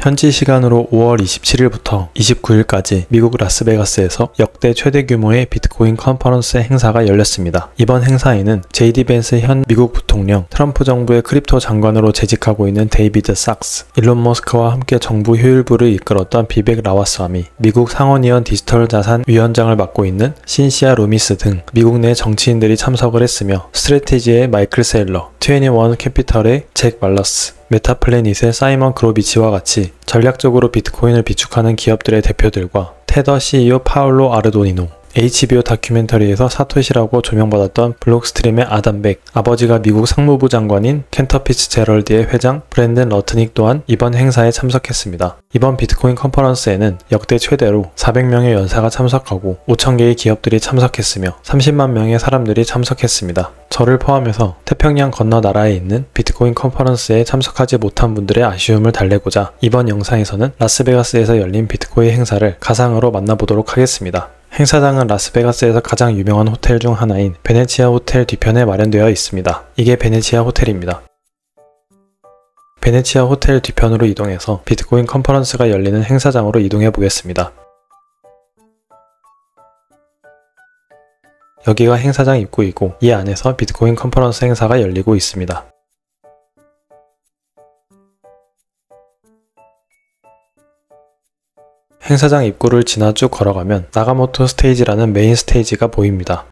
현지 시간으로 5월 27일부터 29일까지 미국 라스베가스에서 역대 최대 규모의 비트코인 컨퍼런스 행사가 열렸습니다. 이번 행사에는 JD 벤스 현 미국 부통령, 트럼프 정부의 크립토 장관으로 재직하고 있는 데이비드 sak스, 일론 머스크와 함께 정부 효율부를 이끌었던 비벡 라마스와미, 미국 상원의원 디지털 자산 위원장을 맡고 있는 신시아 루미스 등 미국 내 정치인들이 참석을 했으며 스트래티지의 마이클 세일러, 21 캐피털의 잭 말러스, 메타플래닛의 사이먼 그로비치와 같이 전략적으로 비트코인을 비축하는 기업들의 대표들과 테더 CEO 파울로 아르도니노, HBO 다큐멘터리에서 사토시라고 조명받았던 블록스트림의 아담 백, 아버지가 미국 상무부 장관인 켄터 피츠제럴드의 회장 브랜든 러트닉 또한 이번 행사에 참석했습니다. 이번 비트코인 컨퍼런스에는 역대 최대로 400명의 연사가 참석하고 5,000개의 기업들이 참석했으며 30만 명의 사람들이 참석했습니다. 저를 포함해서 태평양 건너 나라에 있는 비트코인 컨퍼런스에 참석하지 못한 분들의 아쉬움을 달래고자 이번 영상에서는 라스베가스에서 열린 비트코인 행사를 가상으로 만나보도록 하겠습니다. 행사장은 라스베가스에서 가장 유명한 호텔 중 하나인 베네치아 호텔 뒤편에 마련되어 있습니다. 이게 베네치아 호텔입니다. 베네치아 호텔 뒤편으로 이동해서 비트코인 컨퍼런스가 열리는 행사장으로 이동해 보겠습니다. 여기가 행사장 입구이고 이 안에서 비트코인 컨퍼런스 행사가 열리고 있습니다. 행사장 입구를 지나 쭉 걸어가면 나가모토 스테이지라는 메인 스테이지가 보입니다.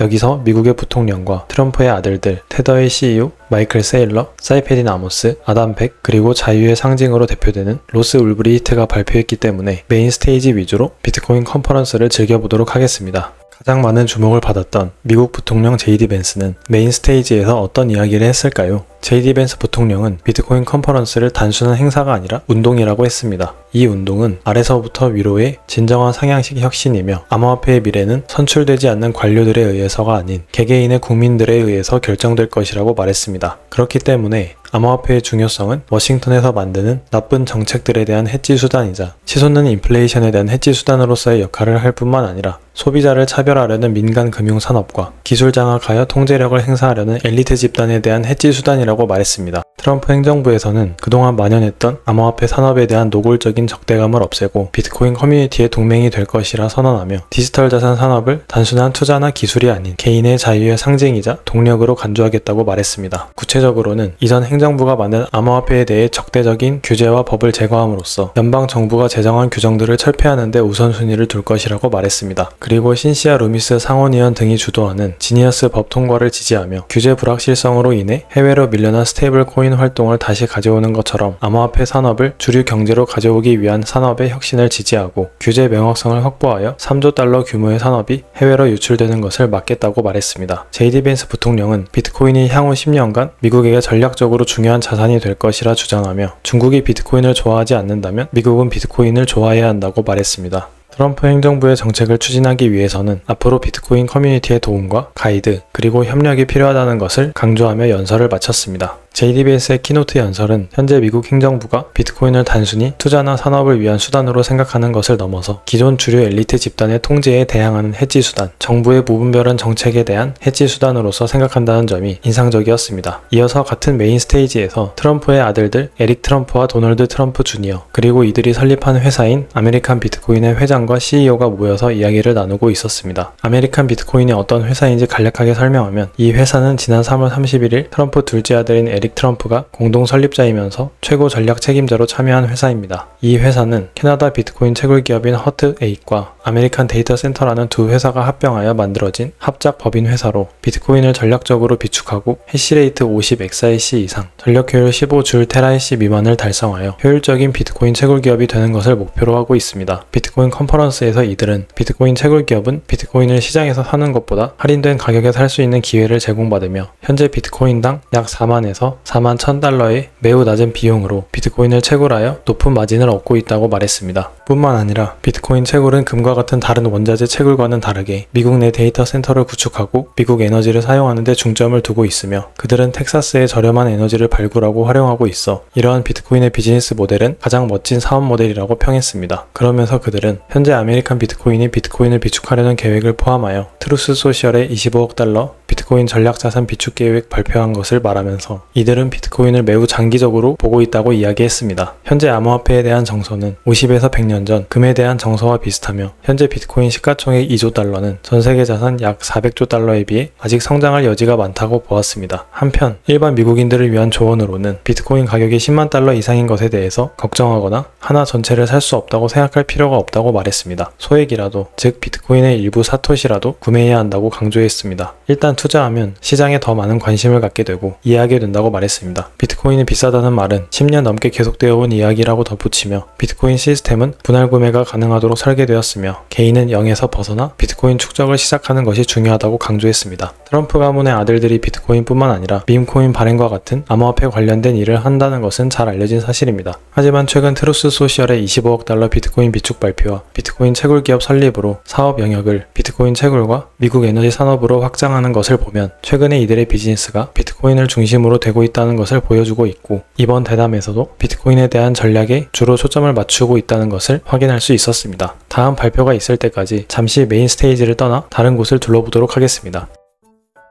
여기서 미국의 부통령과 트럼프의 아들들, 테더의 CEO, 마이클 세일러, 사이페딘 아모스, 아담 백, 그리고 자유의 상징으로 대표되는 로스 울브리히트가 발표했기 때문에 메인 스테이지 위주로 비트코인 컨퍼런스를 즐겨보도록 하겠습니다. 가장 많은 주목을 받았던 미국 부통령 JD 벤스는 메인 스테이지에서 어떤 이야기를 했을까요? JD 벤스 부통령은 비트코인 컨퍼런스를 단순한 행사가 아니라 운동이라고 했습니다. 이 운동은 아래서부터 위로의 진정한 상향식 혁신이며 암호화폐의 미래는 선출되지 않는 관료들에 의해서가 아닌 개개인의 국민들에 의해서 결정될 것이라고 말했습니다. 그렇기 때문에 암호화폐의 중요성은 워싱턴에서 만드는 나쁜 정책들에 대한 해지 수단이자 치솟는 인플레이션에 대한 해지 수단으로서의 역할을 할 뿐만 아니라 소비자를 차별하려는 민간 금융 산업과 기술 장악하여 통제력을 행사하려는 엘리트 집단에 대한 해지 수단이라고 말했습니다. 트럼프 행정부에서는 그동안 만연했던 암호화폐 산업에 대한 노골적인 적대감을 없애고 비트코인 커뮤니티의 동맹이 될 것이라 선언하며 디지털 자산 산업을 단순한 투자나 기술이 아닌 개인의 자유의 상징이자 동력으로 간주하겠다고 말했습니다. 구체적으로는 이전 행정부가 만든 암호화폐에 대해 적대적인 규제와 법을 제거함으로써 연방정부가 제정한 규정들을 철폐하는 데 우선순위를 둘 것이라고 말했습니다. 그리고 신시아 루미스 상원의원 등이 주도하는 지니어스 법 통과를 지지하며 규제 불확실성으로 인해 해외로 밀려난 스테이블 코인 활동을 다시 가져오는 것처럼 암호화폐 산업을 주류 경제로 가져오기 위한 산업의 혁신을 지지하고 규제 명확성을 확보하여 3조 달러 규모의 산업이 해외로 유출되는 것을 막겠다고 말했습니다. JD 벤스 부통령은 비트코인이 향후 10년간 미국에게 전략적으로 중요한 자산이 될 것이라 주장하며 중국이 비트코인을 좋아하지 않는다면 미국은 비트코인을 좋아해야 한다고 말했습니다. 트럼프 행정부의 정책을 추진하기 위해서는 앞으로 비트코인 커뮤니티의 도움과 가이드, 그리고 협력이 필요하다는 것을 강조하며 연설을 마쳤습니다. JD 벤스의 키노트 연설은 현재 미국 행정부가 비트코인을 단순히 투자나 산업을 위한 수단으로 생각하는 것을 넘어서 기존 주류 엘리트 집단의 통제에 대항하는 해지 수단, 정부의 무분별한 정책에 대한 해지 수단으로서 생각한다는 점이 인상적이었습니다. 이어서 같은 메인 스테이지에서 트럼프의 아들들 에릭 트럼프와 도널드 트럼프 주니어, 그리고 이들이 설립한 회사인 아메리칸 비트코인의 회장과 CEO가 모여서 이야기를 나누고 있었습니다. 아메리칸 비트코인이 어떤 회사인지 간략하게 설명하면 이 회사는 지난 3월 31일 트럼프 둘째 아들인 에릭 트럼프가 공동 설립자이면서 최고 전략 책임자로 참여한 회사입니다. 이 회사는 캐나다 비트코인 채굴 기업인 허트8과 아메리칸 데이터 센터라는 두 회사가 합병하여 만들어진 합작 법인 회사로 비트코인을 전략적으로 비축하고 해시레이트 50 exAC 이상, 전력 효율 15줄 테라이시 미만을 달성하여 효율적인 비트코인 채굴 기업이 되는 것을 목표로 하고 있습니다. 비트코인 컨퍼런스에서 이들은 비트코인 채굴 기업은 비트코인을 시장에서 사는 것보다 할인된 가격에 살 수 있는 기회를 제공받으며 현재 비트코인당 약 4만에서 통해서 41,000달러의 매우 낮은 비용으로 비트코인을 채굴하여 높은 마진을 얻고 있다고 말했습니다. 뿐만 아니라 비트코인 채굴은 금과 같은 다른 원자재 채굴과는 다르게 미국 내 데이터 센터를 구축하고 미국 에너지를 사용하는 데 중점을 두고 있으며 그들은 텍사스의 저렴한 에너지를 발굴하고 활용하고 있어 이러한 비트코인의 비즈니스 모델은 가장 멋진 사업 모델이라고 평했습니다. 그러면서 그들은 현재 아메리칸 비트코인이 비트코인을 비축하려는 계획을 포함하여 트루스 소셜의 25억 달러 비트코인 전략자산 비축 계획 발표한 것을 말하면서 이들은 비트코인을 매우 장기적으로 보고 있다고 이야기했습니다. 현재 암호화폐에 대한 정서는 50에서 100년 전 금에 대한 정서와 비슷하며 현재 비트코인 시가총액 2조 달러는 전세계 자산 약 400조 달러에 비해 아직 성장할 여지가 많다고 보았습니다. 한편 일반 미국인들을 위한 조언으로는 비트코인 가격이 10만 달러 이상인 것에 대해서 걱정하거나 하나 전체를 살 수 없다고 생각할 필요가 없다고 말했습니다. 소액이라도 즉 비트코인의 일부 사토시라도 구매해야 한다고 강조했습니다. 일단 투자하면 시장에 더 많은 관심을 갖게 되고 이해하게 된다고 말했습니다. 비트코인이 비싸다는 말은 10년 넘게 계속되어 온 이야기라고 덧붙이며 비트코인 시스템은 분할 구매가 가능하도록 설계되었으며 개인은 0에서 벗어나 비트코인 축적을 시작하는 것이 중요하다고 강조했습니다. 트럼프 가문의 아들들이 비트코인뿐만 아니라 밈코인 발행과 같은 암호화폐 관련된 일을 한다는 것은 잘 알려진 사실입니다. 하지만 최근 트루스 소셜의 25억 달러 비트코인 비축 발표와 비트코인 채굴 기업 설립으로 사업 영역을 비트코인 채굴과 미국 에너지 산업으로 확장하는 것을 보면 최근에 이들의 비즈니스가 비트코인을 중심으로 되고 있다는 것을 보여주고 있고 이번 대담에서도 비트코인에 대한 전략에 주로 초점을 맞추고 있다는 것을 확인할 수 있었습니다. 다음 발표가 있을 때까지 잠시 메인 스테이지를 떠나 다른 곳을 둘러보도록 하겠습니다.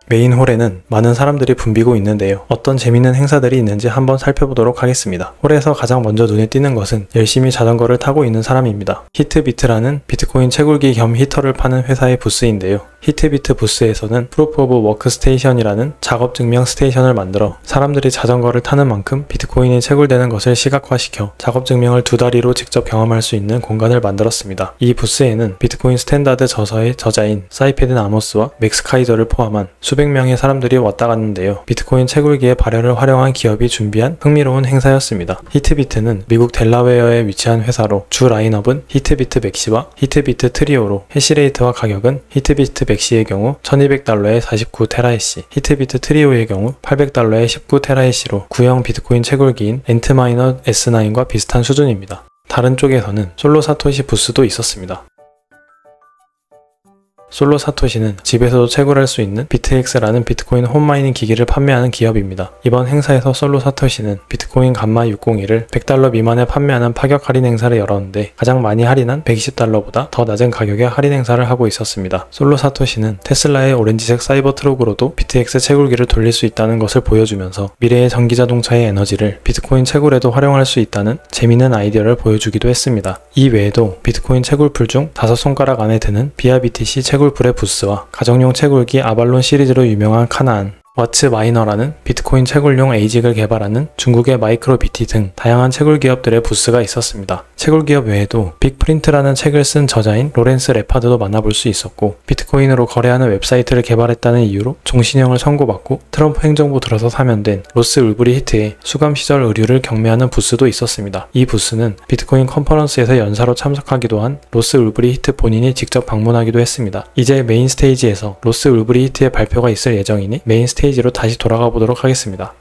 메인 홀에는 많은 사람들이 붐비고 있는데요. 어떤 재밌는 행사들이 있는지 한번 살펴보도록 하겠습니다. 홀에서 가장 먼저 눈에 띄는 것은 열심히 자전거를 타고 있는 사람입니다. 히트비트라는 비트코인 채굴기 겸 히터를 파는 회사의 부스인데요. 히트비트 부스에서는 프루프 오브 워크 스테이션이라는 작업 증명 스테이션을 만들어 사람들이 자전거를 타는 만큼 비트코인이 채굴되는 것을 시각화시켜 작업 증명을 두 다리로 직접 경험할 수 있는 공간을 만들었습니다. 이 부스에는 비트코인 스탠다드 저서의 저자인 사이페딘 아모스와 맥스 카이저를 포함한 수백 명의 사람들이 왔다 갔는데요. 비트코인 채굴기의 발열을 활용한 기업이 준비한 흥미로운 행사였습니다. 히트비트는 미국 델라웨어에 위치한 회사로 주 라인업은 히트비트 맥시와 히트비트 트리오로 해시레이트와 가격은 히트비트 맥시의 경우 1200달러에 49테라해시, 히트비트 트리오의 경우 800달러에 19테라해시로 구형 비트코인 채굴기인 엔트마이너 S9과 비슷한 수준입니다. 다른 쪽에서는 솔로 사토시 부스도 있었습니다. 솔로 사토시는 집에서도 채굴할 수 있는 비트엑스라는 비트코인 홈마이닝 기기를 판매하는 기업입니다. 이번 행사에서 솔로 사토시는 비트코인 감마 601을 100달러 미만에 판매하는 파격 할인 행사를 열었는데 가장 많이 할인한 120달러보다 더 낮은 가격에 할인 행사를 하고 있었습니다. 솔로 사토시는 테슬라의 오렌지색 사이버 트럭으로도 비트엑스 채굴기를 돌릴 수 있다는 것을 보여주면서 미래의 전기자동차의 에너지를 비트코인 채굴에도 활용할 수 있다는 재미있는 아이디어를 보여주기도 했습니다. 이 외에도 비트코인 채굴풀 중 5손가락 안에 드는 BRBTC 채굴풀의 부스와 가정용 채굴기 아발론 시리즈로 유명한 카나안, 와츠 마이너라는 비트코인 채굴용 에이직을 개발하는 중국의 마이크로비티 등 다양한 채굴 기업들의 부스가 있었습니다. 채굴 기업 외에도 빅프린트라는 책을 쓴 저자인 로렌스 레파드도 만나볼 수 있었고 비트코인으로 거래하는 웹사이트를 개발했다는 이유로 종신형을 선고받고 트럼프 행정부 들어서 사면된 로스 울브리 히트의 수감 시절 의류를 경매하는 부스도 있었습니다. 이 부스는 비트코인 컨퍼런스에서 연사로 참석하기도 한 로스 울브리 히트 본인이 직접 방문하기도 했습니다. 이제 메인 스테이지에서 로스 울브리 히트의 발표가 있을 예정이니 메인 스테이지로 다시 돌아가 보도록 하겠습니다.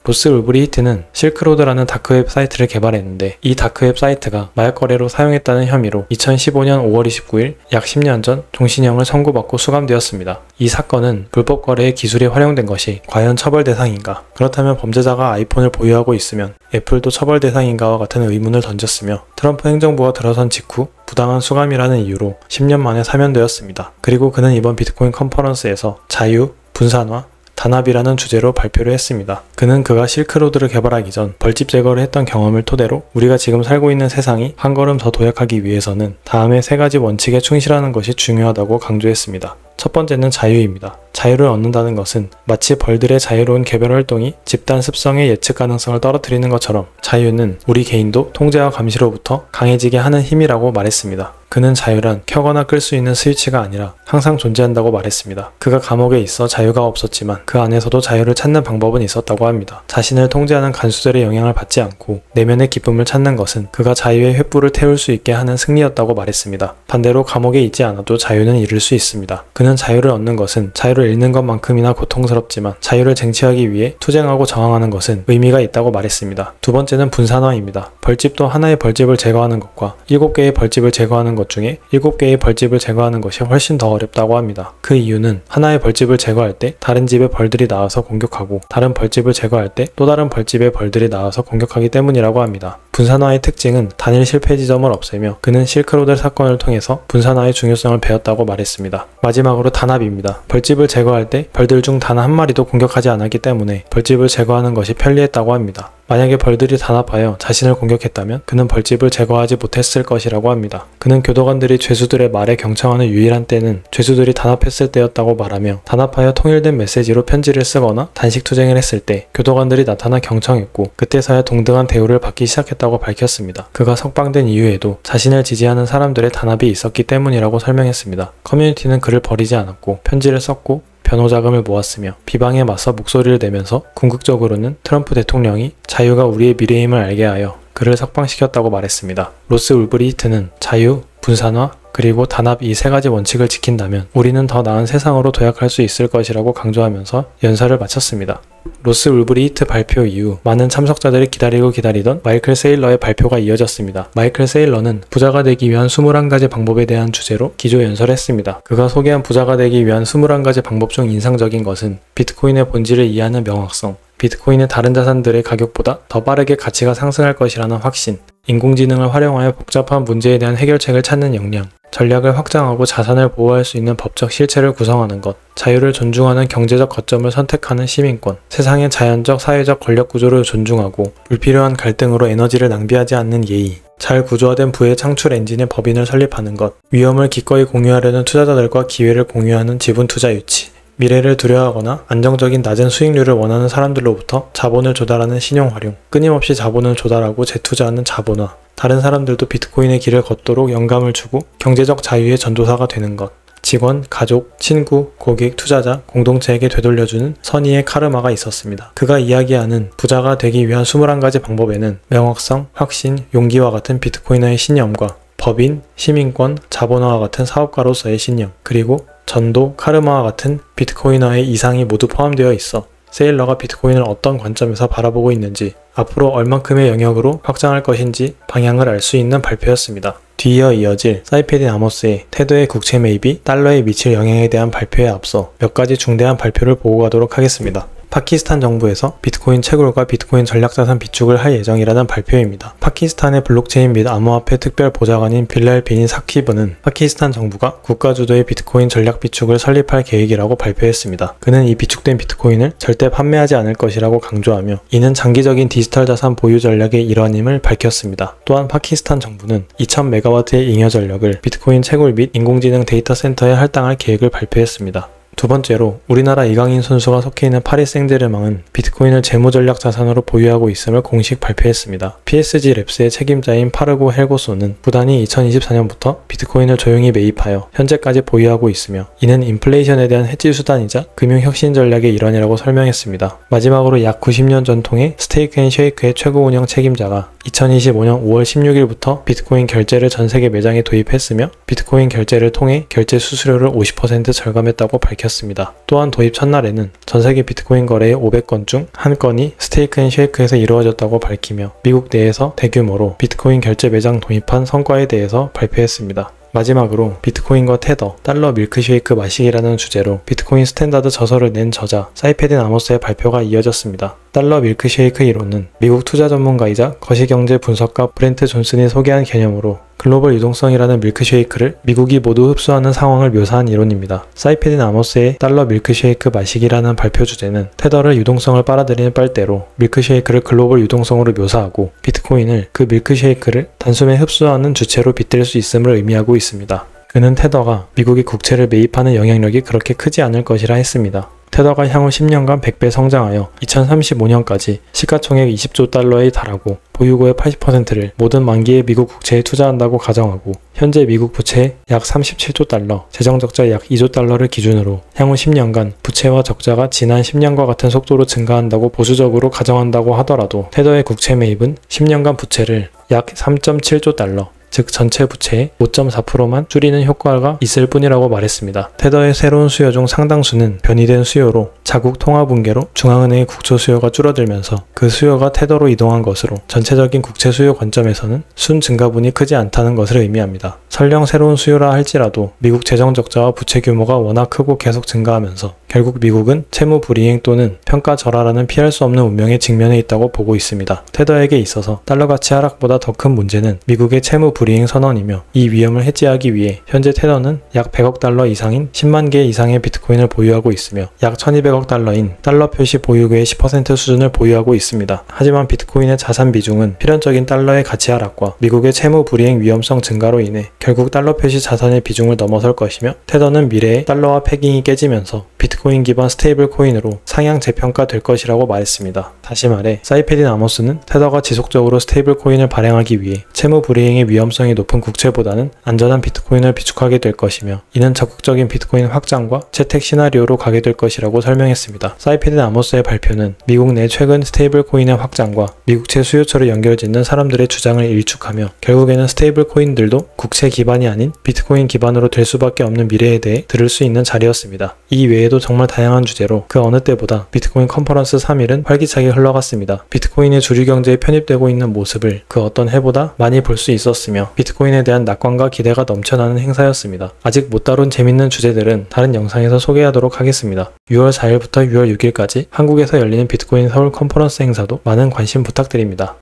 로스 울브리 히트는 실크로드라는 다크웹 사이트를 개발했는데 이 다크웹 사이트가 마약 거래로 사용했다는 혐의로 2015년 5월 29일 약 10년 전 종신형을 선고받고 수감되었습니다. 이 사건은 불법 거래의 기술이 활용된 것이 과연 처벌 대상인가? 그렇다면 범죄자가 아이폰을 보유하고 있으면 애플도 처벌 대상인가와 같은 의문을 던졌으며 트럼프 행정부가 들어선 직후 부당한 수감이라는 이유로 10년 만에 사면되었습니다. 그리고 그는 이번 비트코인 컨퍼런스에서 자유, 분산화, 단합이라는 주제로 발표를 했습니다. 그는 그가 실크로드를 개발하기 전 벌집 제거를 했던 경험을 토대로 우리가 지금 살고 있는 세상이 한 걸음 더 도약하기 위해서는 다음의 3가지 원칙에 충실하는 것이 중요하다고 강조했습니다. 첫 번째는 자유입니다. 자유를 얻는다는 것은 마치 벌들의 자유로운 개별 활동이 집단 습성의 예측 가능성을 떨어뜨리는 것처럼 자유는 우리 개인도 통제와 감시로부터 강해지게 하는 힘이라고 말했습니다. 그는 자유란 켜거나 끌 수 있는 스위치가 아니라 항상 존재한다고 말했습니다. 그가 감옥에 있어 자유가 없었지만 그 안에서도 자유를 찾는 방법은 있었다고 합니다. 자신을 통제하는 간수들의 영향을 받지 않고 내면의 기쁨을 찾는 것은 그가 자유의 횃불을 태울 수 있게 하는 승리였다고 말했습니다. 반대로 감옥에 있지 않아도 자유는 이룰 수 있습니다. 그는 그는 자유를 얻는 것은 자유를 잃는 것만큼이나 고통스럽지만 자유를 쟁취하기 위해 투쟁하고 저항하는 것은 의미가 있다고 말했습니다. 두 번째는 분산화입니다. 벌집도 하나의 벌집을 제거하는 것과 7개의 벌집을 제거하는 것 중에 7개의 벌집을 제거하는 것이 훨씬 더 어렵다고 합니다. 그 이유는 하나의 벌집을 제거할 때 다른 집의 벌들이 나와서 공격하고 다른 벌집을 제거할 때 또 다른 벌집의 벌들이 나와서 공격하기 때문이라고 합니다. 분산화의 특징은 단일 실패 지점을 없애며 그는 실크로드 사건을 통해서 분산화의 중요성을 배웠다고 말했습니다. 마지막으로 단합입니다. 벌집을 제거할 때 벌들 중 단 한 마리도 공격하지 않았기 때문에 벌집을 제거하는 것이 편리했다고 합니다. 만약에 벌들이 단합하여 자신을 공격했다면 그는 벌집을 제거하지 못했을 것이라고 합니다. 그는 교도관들이 죄수들의 말에 경청하는 유일한 때는 죄수들이 단합했을 때였다고 말하며 단합하여 통일된 메시지로 편지를 쓰거나 단식 투쟁을 했을 때 교도관들이 나타나 경청했고 그때서야 동등한 대우를 받기 시작했다고 밝혔습니다. 그가 석방된 이후에도 자신을 지지하는 사람들의 단합이 있었기 때문이라고 설명했습니다. 커뮤니티는 그를 버리지 않았고 편지를 썼고 변호 자금을 모았으며 비방에 맞서 목소리를 내면서 궁극적으로는 트럼프 대통령이 자유가 우리의 미래임을 알게 하여 그를 석방시켰다고 말했습니다. 로스 울브리히트는 자유, 분산화, 그리고 단합 이 세 가지 원칙을 지킨다면 우리는 더 나은 세상으로 도약할 수 있을 것이라고 강조하면서 연설을 마쳤습니다. 로스 울브리히트 발표 이후 많은 참석자들이 기다리던 마이클 세일러의 발표가 이어졌습니다. 마이클 세일러는 부자가 되기 위한 21가지 방법에 대한 주제로 기조 연설했습니다. 그가 소개한 부자가 되기 위한 21가지 방법 중 인상적인 것은 비트코인의 본질을 이해하는 명확성, 비트코인의 다른 자산들의 가격보다 더 빠르게 가치가 상승할 것이라는 확신, 인공지능을 활용하여 복잡한 문제에 대한 해결책을 찾는 역량, 전략을 확장하고 자산을 보호할 수 있는 법적 실체를 구성하는 것, 자유를 존중하는 경제적 거점을 선택하는 시민권, 세상의 자연적 사회적 권력 구조를 존중하고 불필요한 갈등으로 에너지를 낭비하지 않는 예의, 잘 구조화된 부의 창출 엔진의 법인을 설립하는 것, 위험을 기꺼이 공유하려는 투자자들과 기회를 공유하는 지분 투자 유치, 미래를 두려워하거나 안정적인 낮은 수익률을 원하는 사람들로부터 자본을 조달하는 신용 활용, 끊임없이 자본을 조달하고 재투자하는 자본화, 다른 사람들도 비트코인의 길을 걷도록 영감을 주고 경제적 자유의 전도사가 되는 것, 직원, 가족, 친구, 고객, 투자자, 공동체에게 되돌려주는 선의의 카르마가 있었습니다. 그가 이야기하는 부자가 되기 위한 21가지 방법에는 명확성, 확신, 용기와 같은 비트코이너의 신념과 법인, 시민권, 자본화와 같은 사업가로서의 신념, 그리고 전도, 카르마와 같은 비트코이너의 이상이 모두 포함되어 있어 세일러가 비트코인을 어떤 관점에서 바라보고 있는지, 앞으로 얼만큼의 영역으로 확장할 것인지 방향을 알 수 있는 발표였습니다. 뒤이어 이어질 사이페딘 아모스의 테더의 국채 매입이 달러에 미칠 영향에 대한 발표에 앞서 몇 가지 중대한 발표를 보고 가도록 하겠습니다. 파키스탄 정부에서 비트코인 채굴과 비트코인 전략자산 비축을 할 예정이라는 발표입니다. 파키스탄의 블록체인 및 암호화폐 특별 보좌관인 빌랄 비니 사키브는 파키스탄 정부가 국가 주도의 비트코인 전략 비축을 설립할 계획이라고 발표했습니다. 그는 이 비축된 비트코인을 절대 판매하지 않을 것이라고 강조하며 이는 장기적인 디지털 자산 보유 전략의 일환임을 밝혔습니다. 또한 파키스탄 정부는 2000메가와트의 잉여 전력을 비트코인 채굴 및 인공지능 데이터 센터에 할당할 계획을 발표했습니다. 두 번째로 우리나라 이강인 선수가 속해있는 파리 생제르맹은 비트코인을 재무전략 자산으로 보유하고 있음을 공식 발표했습니다. PSG랩스의 책임자인 파르고 헬고소는 구단이 2024년부터 비트코인을 조용히 매입하여 현재까지 보유하고 있으며 이는 인플레이션에 대한 해지 수단이자 금융혁신 전략의 일환이라고 설명했습니다. 마지막으로 약 90년 전통의 스테이크앤쉐이크의 최고 운영 책임자가 2025년 5월 16일부터 비트코인 결제를 전세계 매장에 도입했으며 비트코인 결제를 통해 결제 수수료를 50% 절감했다고 밝혔습니다. 또한 도입 첫날에는 전세계 비트코인 거래의 500건 중 한 건이 스테이크앤쉐이크에서 이루어졌다고 밝히며 미국 내에서 대규모로 비트코인 결제 매장 도입한 성과에 대해서 발표했습니다. 마지막으로 비트코인과 테더, 달러 밀크쉐이크 마시기라는 주제로 비트코인 스탠다드 저서를 낸 저자 사이페딘 아모스의 발표가 이어졌습니다. 달러 밀크쉐이크 이론은 미국 투자 전문가이자 거시경제 분석가 브렌트 존슨이 소개한 개념으로 글로벌 유동성이라는 밀크쉐이크를 미국이 모두 흡수하는 상황을 묘사한 이론입니다. 사이페딘 아모스의 달러 밀크쉐이크 마시기라는 발표 주제는 테더를 유동성을 빨아들이는 빨대로 밀크쉐이크를 글로벌 유동성으로 묘사하고 비트코인을 그 밀크쉐이크를 단숨에 흡수하는 주체로 빗댈 수 있음을 의미하고 있습니다. 그는 테더가 미국이 국채를 매입하는 영향력이 그렇게 크지 않을 것이라 했습니다. 테더가 향후 10년간 100배 성장하여 2035년까지 시가총액 20조 달러에 달하고 보유고의 80%를 모든 만기의 미국 국채에 투자한다고 가정하고 현재 미국 부채 약 37조 달러, 재정적자 약 2조 달러를 기준으로 향후 10년간 부채와 적자가 지난 10년과 같은 속도로 증가한다고 보수적으로 가정한다고 하더라도 테더의 국채 매입은 10년간 부채를 약 3.7조 달러, 즉 전체 부채의 5.4%만 줄이는 효과가 있을 뿐이라고 말했습니다. 테더의 새로운 수요 중 상당수는 변이된 수요로 자국 통화 붕괴로 중앙은행의 국채 수요가 줄어들면서 그 수요가 테더로 이동한 것으로 전체적인 국채 수요 관점에서는 순 증가분이 크지 않다는 것을 의미합니다. 설령 새로운 수요라 할지라도 미국 재정 적자와 부채 규모가 워낙 크고 계속 증가하면서 결국 미국은 채무 불이행 또는 평가 절하라는 피할 수 없는 운명에 직면해 있다고 보고 있습니다. 테더에게 있어서 달러 가치 하락보다 더 큰 문제는 미국의 채무 불이행 선언이며 이 위험을 해지하기 위해 현재 테더는 약 100억 달러 이상인 10만 개 이상의 비트코인을 보유하고 있으며 약 1200억 달러인 달러 표시 보유고의 10% 수준을 보유하고 있습니다. 하지만 비트코인의 자산 비중은 필연적인 달러의 가치 하락과 미국의 채무 불이행 위험성 증가로 인해 결국 달러 표시 자산의 비중을 넘어설 것이며 테더는 미래에 달러와 패깅이 깨지면서 비트코인 기반 스테이블 코인으로 상향 재평가될 것이라고 말했습니다. 다시 말해 사이페딘 아모스는 테더가 지속적으로 스테이블 코인을 발행하기 위해 채무 불이행의 위험성이 높은 국채보다는 안전한 비트코인을 비축하게 될 것이며 이는 적극적인 비트코인 확장과 채택 시나리오로 가게 될 것이라고 설명했습니다. 사이페딘 아모스의 발표는 미국 내 최근 스테이블 코인의 확장과 미국채 수요처를 연결짓는 사람들의 주장을 일축하며 결국에는 스테이블 코인들도 국채 기반이 아닌 비트코인 기반으로 될 수밖에 없는 미래에 대해 들을 수 있는 자리였습니다. 이 외에도 정말 다양한 주제로 그 어느 때보다 비트코인 컨퍼런스 3일은 활기차게 흘러갔습니다. 비트코인의 주류 경제에 편입되고 있는 모습을 그 어떤 해보다 많이 볼 수 있었으며 비트코인에 대한 낙관과 기대가 넘쳐나는 행사였습니다. 아직 못 다룬 재밌는 주제들은 다른 영상에서 소개하도록 하겠습니다. 6월 4일부터 6월 6일까지 한국에서 열리는 비트코인 서울 컨퍼런스 행사도 많은 관심 부탁드립니다.